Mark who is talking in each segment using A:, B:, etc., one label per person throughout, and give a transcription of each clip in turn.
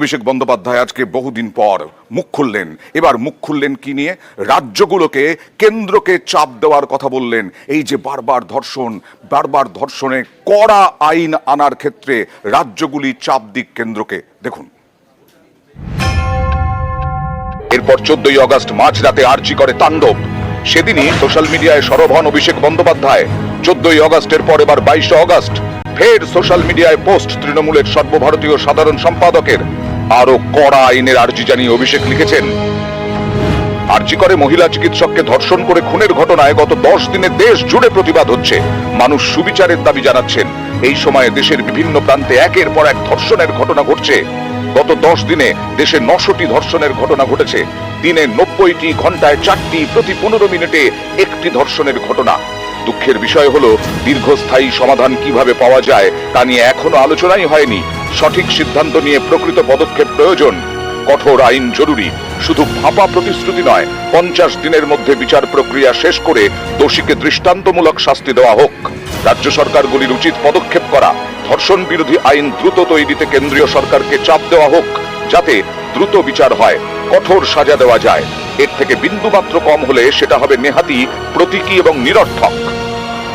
A: অভিষেক বন্দ্যোপাধ্যায় আজকে বহুদিন পর মুখ খুললেন। এবার মুখ খুললেন কি নিয়ে? রাজ্যগুলোকে কেন্দ্রকে চাপ দেওয়ার কথা বললেন। এই যে বারবার ধর্ষণে কড়া আইন আনার ক্ষেত্রে রাজ্যগুলি চাপ দিক কেন্দ্রকে। দেখুন, এরপর 14ই আগস্ট মাঝরাতে আরজি করে তাণ্ডব। সেদিনই সোশ্যাল মিডিয়ায় সরব হন অভিষেক বন্দ্যোপাধ্যায়। 14ই আগস্টের পর এবার 22 আগস্ট ফের সোশ্যাল মিডিয়ায় পোস্ট তৃণমূলের সর্বভারতীয় সাধারণ সম্পাদকের। আরো কড়া আইনের আর্জি জানিয়ে অভিষেক লিখেছেন, আরজি করে মহিলা চিকিৎসককে ধর্ষণ করে খুনের ঘটনায় গত 10 দিনে দেশ জুড়ে প্রতিবাদ হচ্ছে। মানুষ সুবিচারের দাবি জানাচ্ছেন। এই সময়ে দেশের বিভিন্ন প্রান্তে একের পর এক ধর্ষণের ঘটনা ঘটছে। গত 10 দিনে দেশে 900টি ধর্ষণের ঘটনা ঘটেছে। দিনে 90টি, ঘন্টায় 4টি, প্রতি 15 মিনিটে একটি ধর্ষণের ঘটনা। দুঃখের বিষয় হলো দীর্ঘস্থায়ী সমাধান কিভাবে পাওয়া যায় তা নিয়ে এখনো আলোচনাই হয়নি। সঠিক সিদ্ধান্ত নিয়ে প্রকৃত পদক্ষেপ প্রয়োজন। কঠোর আইন জরুরি। শুধু ফাঁপা প্রতিশ্রুতি নয়, 50 দিনের মধ্যে বিচার প্রক্রিয়া শেষ করে দোষীকে দৃষ্টান্তমূলক শাস্তি দেওয়া হোক। রাজ্য সরকারগুলির উচিত পদক্ষেপ করা। ধর্ষণ বিরোধী আইন দ্রুত তৈরিতে কেন্দ্রীয় সরকারকে চাপ দেওয়া হোক, যাতে দ্রুত বিচার হয়, কঠোর সাজা দেওয়া যায়। এর থেকে বিন্দুমাত্র কম হলে সেটা হবে নেহাতি প্রতীকী এবং নিরর্থক।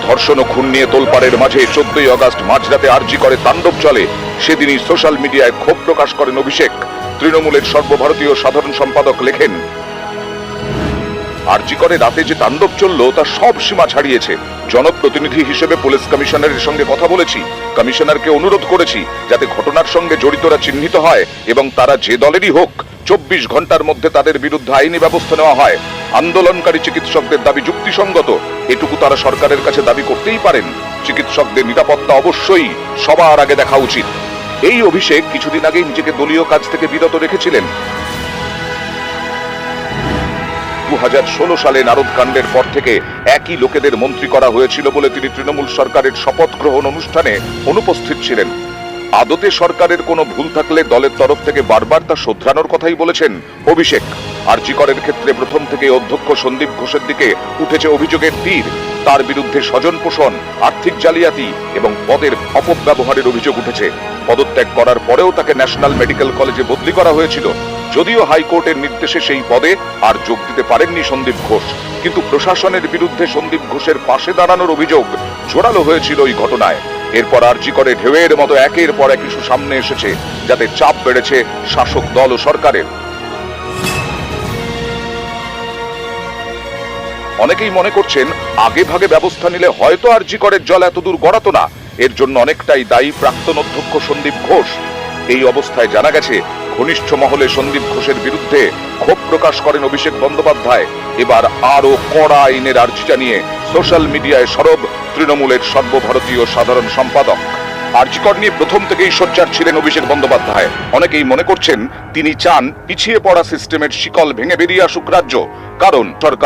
A: ধর্ষণ ও খুন নিয়ে তোলপাড়ের মাঝে 14ই আগস্ট মাঝরাতে আরজি করে তাণ্ডব চলে। সেদিনই সোশ্যাল মিডিয়ায় ক্ষোভ প্রকাশ করেন অভিষেক। তৃণমূলের সর্বভারতীয় সাধারণ সম্পাদক লেখেন, আরজি করে রাতে যে তাণ্ডব চলল তা সব সীমা ছাড়িয়েছে। জনপ্রতিনিধি হিসেবে পুলিশ কমিশনারের সঙ্গে কথা বলেছি। কমিশনারকে অনুরোধ করেছি যাতে ঘটনার সঙ্গে জড়িতরা চিহ্নিত হয় এবং তারা যে দলেরই হোক 24 ঘন্টার মধ্যে তাদের বিরুদ্ধে আইনি ব্যবস্থা নেওয়া হয়। আন্দোলনকারী চিকিৎসকদের দাবি যুক্তিসঙ্গত, এটুকু তারা সরকারের কাছে দাবি করতেই পারেন। চিকিৎসকদের নিরাপত্তা অবশ্যই সবার আগে দেখা উচিত। এই অভিষেক কিছুদিন আগে নিজেকে দলীয় কাজ থেকে বিরত রেখেছিলেন। 2016 সালে নারদকাণ্ডের পর থেকে একই লোকেদের মন্ত্রী করা হয়েছিল বলে তিনি তৃণমূল সরকারের শপথ গ্রহণ অনুষ্ঠানে অনুপস্থিত ছিলেন। আদতে সরকারের কোনো ভুল থাকলে দলের তরফ থেকে বারবার তা শোধরানোর কথাই বলেছেন অভিষেক। আরজি করের ক্ষেত্রে প্রথম থেকে অধ্যক্ষ সন্দীপ ঘোষের দিকে উঠেছে অভিযোগের তীর। তার বিরুদ্ধে স্বজন পোষণ, আর্থিক জালিয়াতি এবং পদের অপব্যবহারের অভিযোগ উঠেছে। পদত্যাগ করার পরেও তাকে ন্যাশনাল মেডিকেল কলেজে বদলি করা হয়েছিল। যদিও হাইকোর্টের নির্দেশে সেই পদে আর যোগ দিতে পারেননি সন্দীপ ঘোষ, কিন্তু প্রশাসনের বিরুদ্ধে সন্দীপ ঘোষের পাশে দাঁড়ানোর অভিযোগ জোরালো হয়েছিল এই ঘটনায়। এরপর আরজি করে ঢেউয়ের মতো একের পর এক ইস্যু সামনে এসেছে, যাতে চাপ বেড়েছে শাসক দল ও সরকারের। অনেকেই মনে করছেন আগে ভাগে ব্যবস্থা নিলে হয়তো আরজি করের জল এতদূর গড়াতো না। এর জন্য অনেকটাই দায়ী প্রাক্তন অধ্যক্ষ সন্দীপ ঘোষ। এই অবস্থায় জানা গেছে ঘনিষ্ঠ মহলে সন্দীপ ঘোষের বিরুদ্ধে ক্ষোভ প্রকাশ করেন অভিষেক বন্দ্যোপাধ্যায়। এবার আরো কড়া আইনের আর্জি জানিয়ে সোশ্যাল মিডিয়ায় সরব তৃণমূলের সর্বভারতীয় সাধারণ সম্পাদক। আরজি কর নিয়ে প্রথম থেকেই সোচ্চার ছিলেন অভিষেক বন্দ্যোপাধ্যায়। অনেকেই মনে করছেন তিনি চান পিছিয়ে পড়া সিস্টেমের শিকল ভেঙে বেরিয়ে আসুক রাজ্য, কারণ সরকার